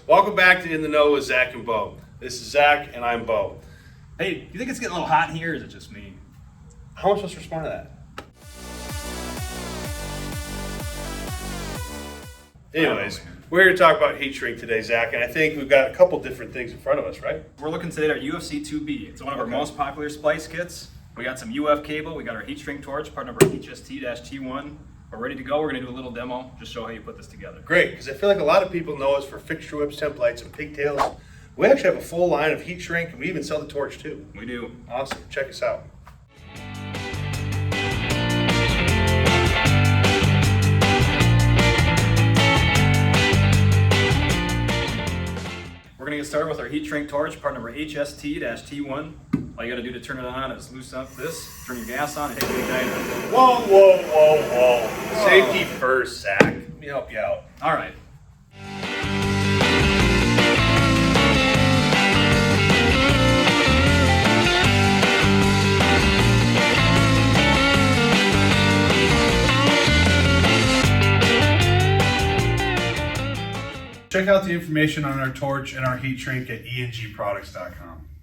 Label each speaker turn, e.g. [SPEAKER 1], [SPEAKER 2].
[SPEAKER 1] Welcome back to In the Know with Zach and Bo. This is Zach and I'm Bo.
[SPEAKER 2] Hey, do you think it's getting a little hot in here, or is it just me?
[SPEAKER 1] How am I supposed to respond to that? Anyways, we're here to talk about heat shrink today, Zach, and I think we've got a couple different things in front of us, right?
[SPEAKER 2] We're looking today at our UFC 2B. It's one of our most popular splice kits. We got some UF cable, we got our heat shrink torch, part number HST-T1. We're ready to go. We're going to do a little demo, just show how you put this together.
[SPEAKER 1] Great, because I feel like a lot of people know us for fixture whips, templates, and pigtails. We actually have a full line of heat shrink, and we even sell the torch too.
[SPEAKER 2] We do.
[SPEAKER 1] Awesome. Check us out.
[SPEAKER 2] We're going to get started with our heat shrink torch, part number HST-T1. All you got to do to turn it on is loosen up this, turn your gas on, and hit the igniter.
[SPEAKER 1] Whoa, whoa, whoa, whoa. Safety first, Zach. Let me help you out.
[SPEAKER 2] All right.
[SPEAKER 3] Check out the information on our torch and our heat shrink at engproducts.com.